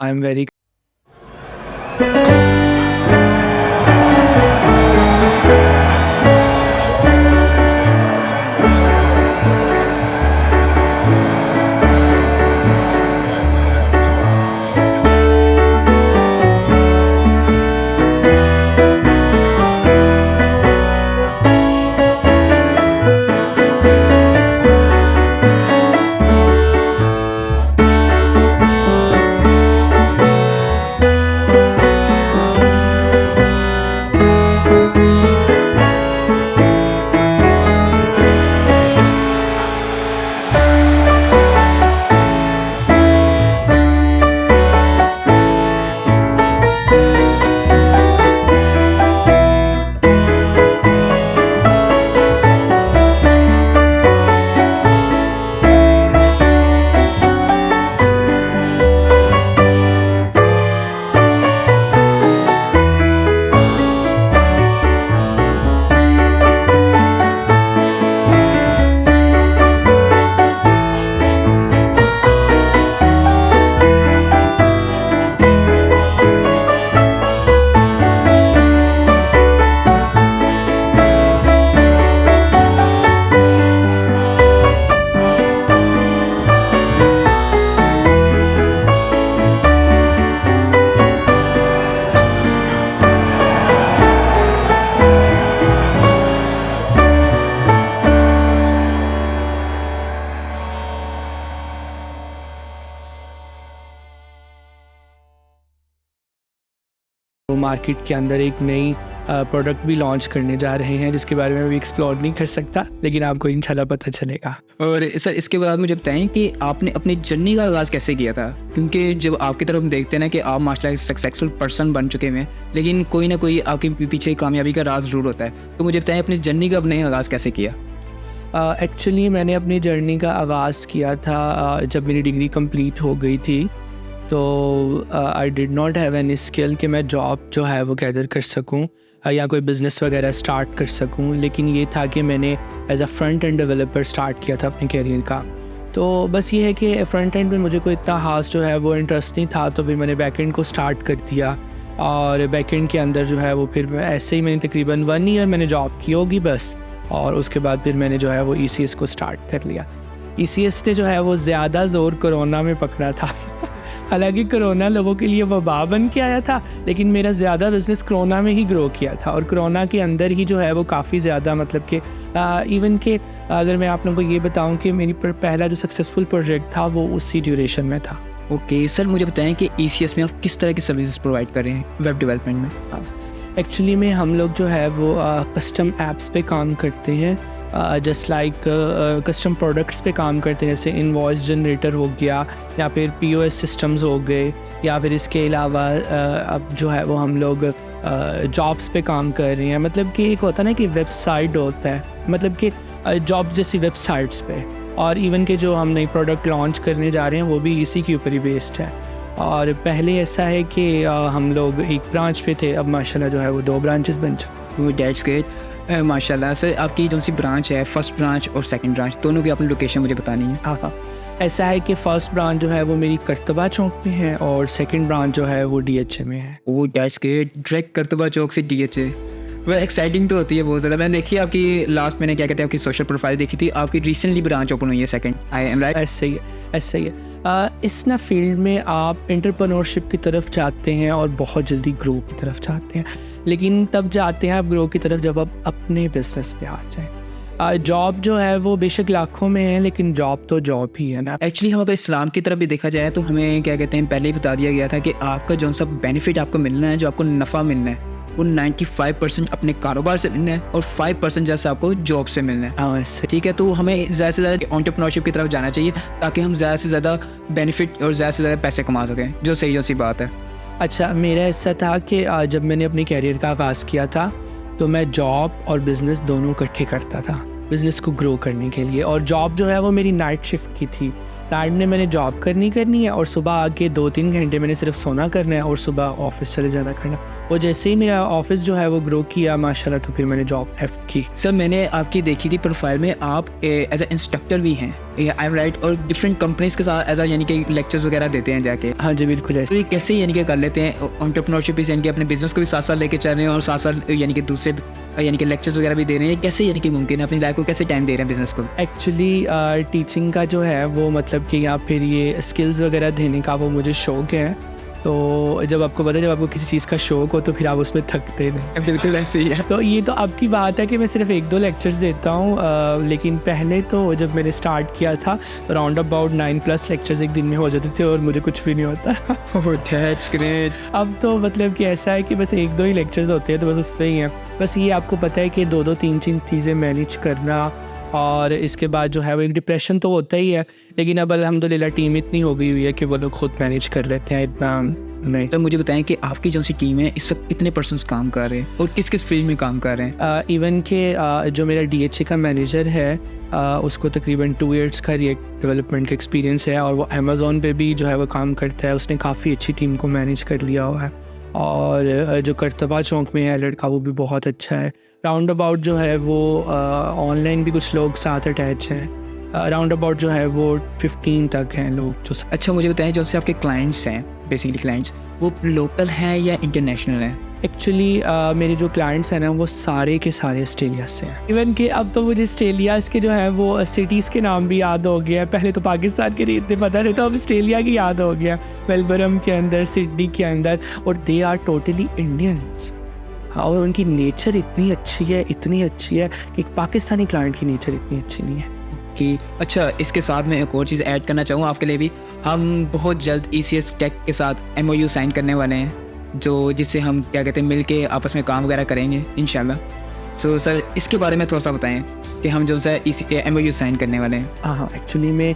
I am very market के अंदर एक नई प्रोडक्ट भी लॉन्च करने जा रहे हैं जिसके बारे में अभी एक्सप्लोर नहीं कर सकता, लेकिन आपको इंशाल्लाह पता चलेगा। और सर इसके बाद मुझे बताएं कि आपने अपनी जर्नी का आगाज़ कैसे किया था, क्योंकि जब आपकी तरफ हम देखते हैं ना कि आप माशाल्लाह सक्सेसफुल पर्सन बन चुके हैं, लेकिन कोई ना कोई आपके पीछे कामयाबी का राज ज़रूर होता है। तो मुझे बताएं अपनी जर्नी का आपने आगाज़ कैसे किया। एक्चुअली मैंने अपनी जर्नी का आगाज़ किया था जब मेरी डिग्री कंप्लीट हो गई थी। तो I did not have any skill कि मैं जॉब जो है वो गैदर कर सकूं या कोई बिज़नेस वगैरह स्टार्ट कर सकूं, लेकिन ये था कि मैंने as a front end developer start किया था अपने कैरियर का। तो बस ये है कि फ्रंट एंड में मुझे कोई इतना खास जो है वो इंटरेस्ट नहीं था, तो फिर मैंने बैक एंड को स्टार्ट कर दिया। और बैक एंड के अंदर जो है वो फिर ऐसे ही मैंने तकरीबन 1 ईयर मैंने जॉब की होगी बस, और उसके बाद फिर मैंने जो है वो ECS को स्टार्ट कर लिया। ECS ने जो है वो ज़्यादा ज़ोर कोरोना में पकड़ा था। हालांकि कोरोना लोगों के लिए वबा बन के आया था, लेकिन मेरा ज़्यादा बिज़नेस कोरोना में ही ग्रो किया था, और कोरोना के अंदर ही जो है वो काफ़ी ज़्यादा मतलब कि इवन के अगर मैं आप लोगों को ये बताऊं कि मेरी पहला जो सक्सेसफुल प्रोजेक्ट था वो उसी ड्यूरेशन में था। ओके सर, मुझे बताएं कि ECS में आप किस तरह की सर्विसेज प्रोवाइड कर रहे हैं वेब डेवलपमेंट में। एक्चुअली में हम लोग जो है वो कस्टम ऐप्स पे काम करते हैं, जस्ट लाइक कस्टम प्रोडक्ट्स पे काम करते हैं, जैसे इनवॉइस जनरेटर हो गया या फिर POS सिस्टम्स हो गए, या फिर इसके अलावा अब जो है वो हम लोग जॉब्स पे काम कर रहे हैं। मतलब कि एक होता है ना कि वेबसाइट होता है, मतलब कि जॉब्स जैसी वेबसाइट्स पे, और इवन के जो हम नई प्रोडक्ट लॉन्च करने जा रहे हैं वो भी इसी के ऊपर ही बेस्ड है। और पहले ऐसा है कि हम लोग एक ब्रांच पे थे, अब माशाल्लाह जो है वो 2 ब्रांचेस बन चुके। दैट्स ग्रेट माशाल्लाह। सर आपकी जो सी ब्रांच है, फर्स्ट ब्रांच और सेकंड ब्रांच, दोनों की अपनी लोकेशन मुझे बतानी है। हाँ, ऐसा है कि फ़र्स्ट ब्रांच जो है वो मेरी करतबा चौक में है, और सेकंड ब्रांच जो है वो DHA में है। वो दैट्स ग्रेट, डायरेक्ट करतबा चौक से DHA। वह एक्साइटिंग तो होती है बहुत ज़्यादा। मैंने देखी आपकी लास्ट मैंने क्या कहते हैं आपकी सोशल प्रोफाइल देखी थी, आपकी रिसेंटली ब्रांच ओपन हुई है सेकंड। I am right? ऐसे ही है, ऐसे ही है। इस ना फील्ड में आप एंटरप्रेन्योरशिप की तरफ जाते हैं और बहुत जल्दी ग्रो की तरफ जाते हैं, लेकिन तब जाते हैं आप ग्रो की तरफ जब आप अपने बिजनेस पे आ जाएं। जॉब जो है वो बेशक लाखों में है, लेकिन जॉब तो जॉब ही है ना। एक्चुअली हम अगर इस्लाम की तरफ भी देखा जाए तो हमें क्या कहते हैं पहले ही बता दिया गया था कि आपका जो सा बेनिफिट आपको मिलना है, जो आपको नफ़ा मिलना है, वो 95% अपने कारोबार से मिलना है और 5% जैसा आपको जॉब से मिलना है। हाँ, ठीक है, तो हमें ज़्यादा से ज़्यादा एंटरप्रेन्योरशिप की तरफ जाना चाहिए ताकि हम ज़्यादा से ज़्यादा बेनिफिट और ज़्यादा से ज़्यादा पैसे कमा सकें, जो सही सी बात है। अच्छा, मेरा ऐसा था कि जब मैंने अपने कैरियर का आगाज़ किया था तो मैं जॉब और बिज़नेस दोनों इकट्ठे करता था बिज़नेस को ग्रो करने के लिए। और जॉब जो है वो मेरी नाइट शिफ्ट की थी। नाइट में मैंने जॉब करनी है और सुबह आके 2-3 घंटे मैंने सिर्फ सोना करना है और सुबह ऑफिस चले जाना करना। और जैसे ही मेरा ऑफिस जो है वो ग्रो किया माशाल्लाह, तो फिर मैंने जॉब लेफ्ट की। सर मैंने आपकी देखी थी प्रोफाइल में, आप एज ए इंस्ट्रक्टर भी हैं, आई एम राइट, और डिफरेंट कंपनीज के साथ एज यानी कि लेक्चर्स वगैरह देते हैं जाके। हाँ जी, बिल्कुल तो ऐसे। ये कैसे यानी कि कर लेते हैं एंटरप्रेन्योरशिप, यानी कि अपने बिजनेस को भी साथ साथ लेके चल रहे हैं और साथ साथ यानी कि दूसरे यानी कि लेक्चर्स वगैरह भी दे रहे हैं, कैसे यानी कि मुमकिन है, अपनी लाइफ को कैसे टाइम दे रहे हैं बिजनेस को? एक्चुअली टीचिंग का जो है वो मतलब कि या फिर ये स्किल्स वगैरह देने का वो मुझे शौक़ है। तो जब आपको पता है, जब आपको किसी चीज़ का शौक़ हो तो फिर आप उसमें थकते नहीं। बिल्कुल ऐसे ही है। तो ये तो आपकी बात है कि मैं सिर्फ 1-2 लेक्चर्स देता हूँ, लेकिन पहले तो जब मैंने स्टार्ट किया था तो राउंड अबाउट 9+ लेक्चर्स एक दिन में हो जाते थे और मुझे कुछ भी नहीं होता। That's great. अब तो मतलब कि ऐसा है कि बस 1-2 ही लेक्चर्स होते हैं, तो बस उसमें ही है। बस ये आपको पता है कि 2-2 3-3 चीज़ें मैनेज करना, और इसके बाद जो है वो एक डिप्रेशन तो होता ही है, लेकिन अब अल्हम्दुलिल्लाह टीम इतनी हो गई हुई है कि वो लोग खुद मैनेज कर लेते हैं, इतना नहीं। तो मुझे बताएं कि आपकी जो सी टीम है इस वक्त कितने पर्सन्स काम कर रहे हैं और किस किस फील्ड में काम कर रहे हैं? इवन के जो मेरा DHA का मैनेजर है, उसको तकरीबन 2 ईयर्स का रिएक्ट डेवलपमेंट का एक्सपीरियंस है, और वो अमेज़ॉन पे भी जो है वो काम करता है। उसने काफ़ी अच्छी टीम को मैनेज कर लिया हुआ है। और जो करतबा चौक में है लड़का, वो भी बहुत अच्छा है। राउंड अबाउट जो है वो ऑनलाइन भी कुछ लोग साथ अटैच हैं। राउंड अबाउट जो है वो 15 तक हैं लोग जो। अच्छा, मुझे बताएं जो से आपके क्लाइंट्स हैं, बेसिकली क्लाइंट्स, वो लोकल हैं या इंटरनेशनल हैं? एक्चुअली मेरे जो क्लाइंट्स हैं ना, वो सारे के सारे ऑस्ट्रेलिया से हैं। इवन कि अब तो मुझे ऑस्ट्रेलिया के जो है वो सिटीज़ के नाम भी याद हो गया है। पहले तो पाकिस्तान के इतने पता नहीं, तो अब ऑस्ट्रेलिया की याद हो गया। मेलबर्न के अंदर, सिडनी के अंदर, और दे आर टोटली इंडियंस। हाँ, और उनकी नेचर इतनी अच्छी है, इतनी अच्छी है कि पाकिस्तानी क्लाइंट की नेचर इतनी अच्छी नहीं है कि अच्छा, इसके साथ मैं एक और चीज़ ऐड करना चाहूँगा आपके लिए भी। हम बहुत जल्द ECS टेक के साथ MOU साइन करने वाले हैं, जो जिससे हम क्या कहते हैं मिलके आपस में काम वगैरह करेंगे इंशाल्लाह। सो सर, इसके बारे में थोड़ा सा बताएं कि हम जो है MOU साइन करने वाले हैं। हाँ, एक्चुअली में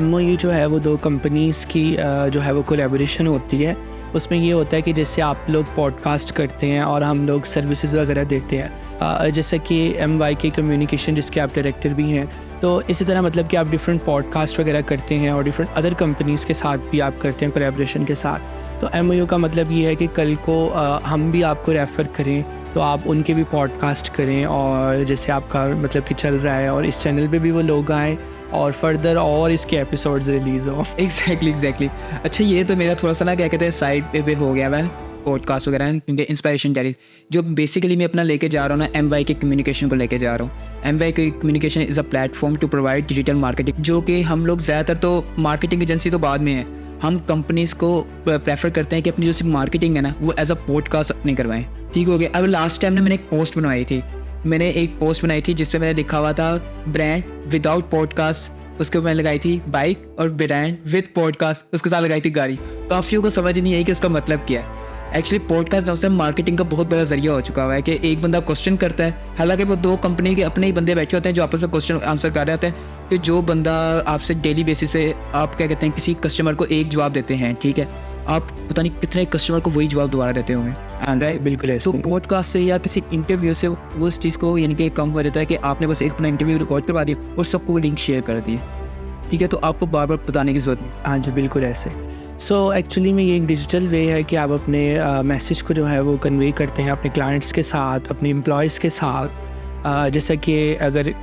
MOU जो है वो 2 कंपनीज़ की जो है वो कोलैबोरेशन होती है। उसमें ये होता है कि जैसे आप लोग पॉडकास्ट करते हैं और हम लोग सर्विसेज वगैरह देते हैं, जैसे कि MYK कम्युनिकेशन जिसके आप डायरेक्टर भी हैं, तो इसी तरह मतलब कि आप डिफरेंट पॉडकास्ट वगैरह करते हैं और डिफरेंट अदर कंपनीज़ के साथ भी आप करते हैं कोलैबोरेशन के साथ। तो MOU का मतलब ये है कि कल को हम भी आपको रेफ़र करें तो आप उनके भी पॉडकास्ट करें, और जैसे आपका मतलब कि चल रहा है और इस चैनल पे भी वो लोग आएँ और फर्दर और इसके एपिसोड्स रिलीज़ हो। एग्जैक्टली। अच्छा, ये तो मेरा थोड़ा सा ना क्या कहते हैं साइड पे हो गया है पॉडकास्ट वगैरह, क्योंकि इंस्पायरेशन डायरी जो बेसिकली मैं अपना लेके जा रहा हूँ ना, MYK कम्युनिकेशन को लेके जा रहा हूँ। MYK communication is a platform to provide digital marketing, जो कि हम लोग ज़्यादातर तो मार्केटिंग एजेंसी तो बाद में है, हम कंपनीज़ को प्रेफर करते हैं कि अपनी जो सिर्फ मार्केटिंग है ना वो एज अ पॉडकास्ट अपने करवाएं। ठीक हो गया। अब लास्ट टाइम ना मैंने एक पोस्ट बनाई थी जिसपे मैंने लिखा हुआ था ब्रांड विदाउट पॉडकास्ट, उसके ऊपर मैंने लगाई थी बाइक, और ब्रांड विद पॉडकास्ट उसके साथ लगाई थी गाड़ी। काफ़ियों को समझ नहीं आई कि उसका मतलब क्या है। एक्चुअली पॉडकास्ट जो है मार्केटिंग का बहुत बड़ा जरिया हो चुका हुआ है कि एक बंदा क्वेश्चन करता है, हालांकि वो 2 कंपनी के अपने ही बंदे बैठे होते हैं जो आपस में क्वेश्चन आंसर कर रहे होते हैं, कि जो बंदा आपसे डेली बेसिस पे आप क्या कहते हैं किसी कस्टमर को एक जवाब देते हैं, ठीक है, आप पता नहीं कितने कस्टमर को वही जवाब दोबारा देते होंगे। राइट, बिल्कुल ऐसे। तो पॉडकास्ट से या किसी इंटरव्यू से वो उस चीज़ को यानी कि कम हो जाता है कि आपने बस एक अपना इंटरव्यू रिकॉर्ड करवा दिया और सबको वो लिंक शेयर कर दिए, ठीक है, तो आपको बार बार बताने की जरूरत नहीं। हाँ जी, बिल्कुल ऐसे। सो एक्चुअली में ये एक डिजिटल वे है कि आप अपने मैसेज को जो है वो कन्वे करते हैं अपने क्लाइंट्स के साथ, अपने एम्प्लॉयज़ के साथ। जैसा कि अगर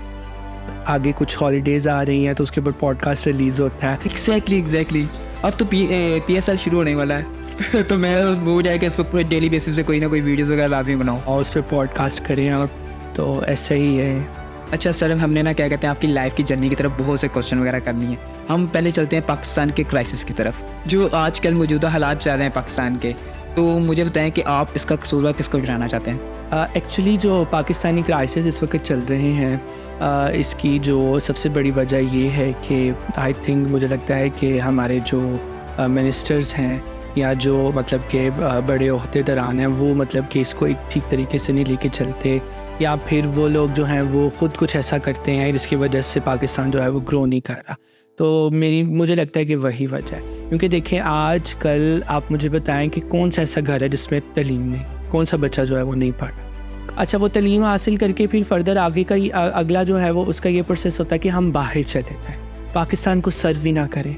आगे कुछ हॉलीडेज़ आ रही हैं तो उसके ऊपर पॉडकास्ट रिलीज़ होता है। एग्जैक्टली। अब तो PSL शुरू होने वाला है तो मैं वो जाएगा इस पर डेली बेसिस पे कोई ना कोई वीडियोज़ वगैरह लाजमी बनाऊँ और उस पर पॉडकास्ट करें आप, तो ऐसा ही है। अच्छा सर, हमने ना क्या कहते हैं आपकी लाइफ की जर्नी की तरफ बहुत से क्वेश्चन वगैरह करनी है। हम पहले चलते हैं पाकिस्तान के क्राइसिस की तरफ, जो आजकल मौजूदा हालात चल रहे हैं पाकिस्तान के। तो मुझे बताएं कि आप इसका कसूरवार किसको ठहराना चाहते हैं? एक्चुअली जो पाकिस्तानी क्राइसिस इस वक्त चल रहे हैं, इसकी जो सबसे बड़ी वजह ये है कि आई थिंक मुझे लगता है कि हमारे जो मिनिस्टर्स हैं या जो मतलब के बड़े ओहदेदारान हैं, वो मतलब कि इसको एक ठीक तरीके से नहीं लेके चलते, या फिर वो लोग जो हैं वो ख़ुद कुछ ऐसा करते हैं जिसकी वजह से पाकिस्तान जो है वो ग्रो नहीं कर रहा। तो मुझे लगता है कि वही वजह है, क्योंकि देखें आज कल आप मुझे बताएं कि कौन सा ऐसा घर है जिसमें तलीम नहीं, कौन सा बच्चा जो है वो नहीं पढ़ा। अच्छा, वो तलीम हासिल करके फिर फर्दर आगे का अगला जो है वो उसका ये प्रोसेस होता है कि हम बाहर चले जाएँ, पाकिस्तान को सर्व ही ना करें।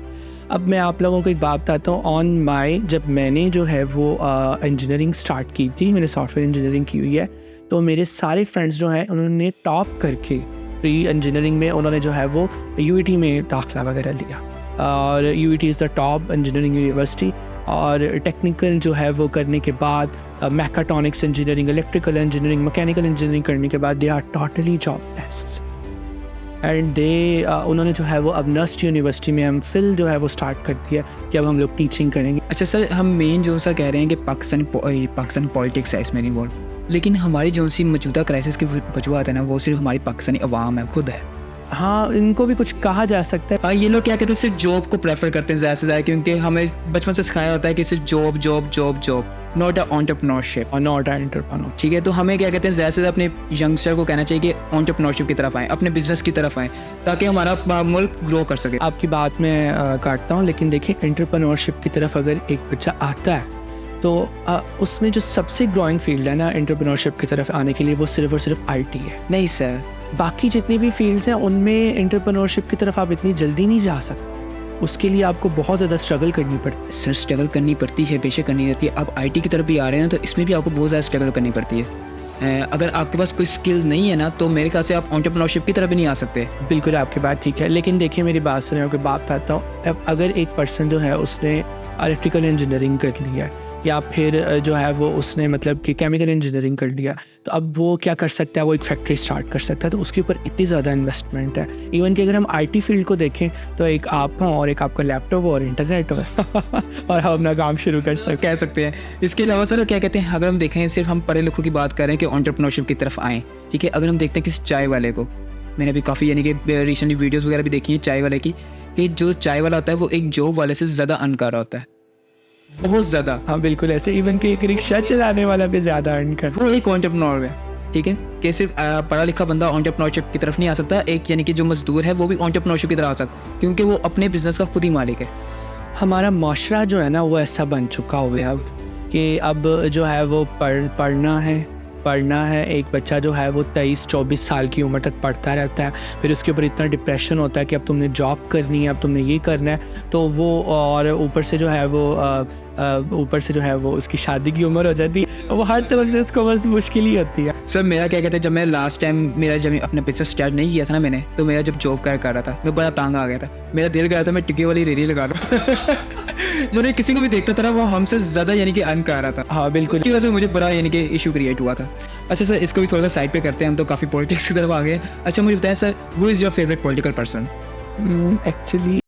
अब मैं आप लोगों को एक बात बताता हूँ। ऑन माई जब मैंने जो है वो इंजीनियरिंग स्टार्ट की थी, मैंने सॉफ्टवेयर इंजीनियरिंग की हुई है, तो मेरे सारे फ्रेंड्स जो हैं उन्होंने टॉप करके प्री इंजीनियरिंग में उन्होंने जो है वो UET में दाखिला वगैरह लिया, और UET is the top engineering university. और टेक्निकल जो है वो करने के बाद mechatronics engineering, electrical engineering, mechanical engineering करने के बाद they are totally jobless. And they उन्होंने जो है वो अब नस्ट यूनिवर्सिटी में MPhil जो है वो स्टार्ट कर दिया कि अब हम लोग टीचिंग करेंगे। अच्छा सर, हम मेन जो सा कह रहे हैं कि पाकिस्तान पॉलिटिक्स है इसमें इन्वॉल्व, लेकिन हमारी जो सी मौजूदा क्राइसिस की वजूहत है ना, वो सिर्फ हमारी पाकिस्तानी अवाम है, खुद है। हाँ, इनको भी कुछ कहा जा सकता है। हाँ, ये लोग क्या कहते हैं, सिर्फ जॉब को प्रेफर करते हैं ज़्यादा से ज़्यादा, क्योंकि हमें बचपन से सिखाया होता है कि सिर्फ job job job job, not a entrepreneurship और नॉट एंटरप्रेन्योर। ठीक है, तो हमें क्या कहते हैं, ज़्यादा से ज़्यादा अपने यंगस्टर को कहना चाहिए कि एंटरप्रेन्योरशिप की तरफ आएँ, अपने बिजनेस की तरफ आएँ, ताकि हमारा मुल्क ग्रो कर सके। आपकी बात मैं काटता हूँ, लेकिन देखिए एंटरप्रेन्योरशिप की तरफ अगर एक बच्चा आता है तो उसमें जो सबसे ग्रोइंग फील्ड है ना एंटरप्रेन्योरशिप की तरफ आने के लिए, वो सिर्फ और सिर्फ IT है। नहीं सर, बाकी जितनी भी फील्ड्स हैं उनमें एंटरप्रेन्योरशिप की तरफ आप इतनी जल्दी नहीं जा सकते। उसके लिए आपको बहुत ज़्यादा स्ट्रगल करनी पड़ती है। सर स्ट्रगल करनी पड़ती है, बेशक करनी पड़ती है। अब IT की तरफ भी आ रहे हैं तो इसमें भी आपको बहुत ज़्यादा स्ट्रगल करनी पड़ती है। अगर आपके पास कोई स्किल नहीं है ना, तो मेरे ख्याल से आप एंटरप्रेन्योरशिप की तरफ भी नहीं आ सकते। बिल्कुल आपकी बात ठीक है, लेकिन देखिए मेरी बात सुनिए, आपकी बात बताता हूँ। अब अगर एक पर्सन जो है उसने इलेक्ट्रिकल इंजीनियरिंग कर लिया है, या फिर जो है वो उसने मतलब कि केमिकल इंजीनियरिंग कर लिया, तो अब वो क्या कर सकता है, वो एक फैक्ट्री स्टार्ट कर सकता है। तो उसके ऊपर इतनी ज़्यादा इन्वेस्टमेंट है। इवन कि अगर हम IT फील्ड को देखें तो एक आप हों और एक आपका लैपटॉप और इंटरनेट हो और हम अपना काम शुरू कर सकते कह सकते हैं। इसके अलावा सर क्या कहते हैं, अगर हम देखें, सिर्फ हम पढ़े लिखों की बात करें कि एंटरप्रेन्योरशिप की तरफ आएँ, ठीक है। अगर हम देखते हैं किसी चाय वाले को, मैंने अभी काफ़ी यानी कि रिसेंटली वीडियोज़ वगैरह भी देखी है चाय वाले की, कि जो चाय वाला होता है वो एक जॉब वाले से ज़्यादा अर्न कर रहा होता है, बहुत ज़्यादा। हाँ बिल्कुल ऐसे, इवन कि एक रिक्शा चलाने वाला भी ज़्यादा अर्न कर, वो एक एंटरप्रेन्योर है, ठीक है। कि सिर्फ पढ़ा लिखा बंदा एंटरप्रेन्योरशिप की तरफ नहीं आ सकता, एक यानी कि जो मजदूर है वो भी एंटरप्रेन्योरशिप की तरफ आ सकता है, क्योंकि वो अपने बिजनेस का खुद ही मालिक है। हमारा माशरा जो है ना वो ऐसा बन चुका हुआ है अब कि अब जो है वो पढ़ना है। एक बच्चा जो है वो 23-24 साल की उम्र तक पढ़ता रहता है, फिर उसके ऊपर इतना डिप्रेशन होता है कि अब तुमने जॉब करनी है, अब तुमने ये करना है, तो वो और ऊपर से जो है वो उसकी शादी की उम्र हो जाती है। वो हर तरफ से उसको बस मुश्किल ही होती है। सर मेरा क्या कहते हैं, जब मैं लास्ट टाइम जब अपना बिजनेस स्टार्ट नहीं किया था ना मैंने, तो मेरा जब जॉब कर रहा था, मैं बड़ा तंग आ गया था। मेरा दिल कर रहा था मैं टिक्की वाली रेडी लगा लूँ मैंने किसी को भी देखता था वो हमसे ज़्यादा यानी कि अर्न कर रहा था। हाँ बिल्कुल, की वजह से मुझे बड़ा यानी कि इशू क्रिएट हुआ था। अच्छा सर, इसको भी थोड़ा सा साइड पे करते हैं, हम तो काफ़ी पॉलिटिक्स की तरफ आ गए। अच्छा मुझे बताएं sir, who is your favourite political person? Actually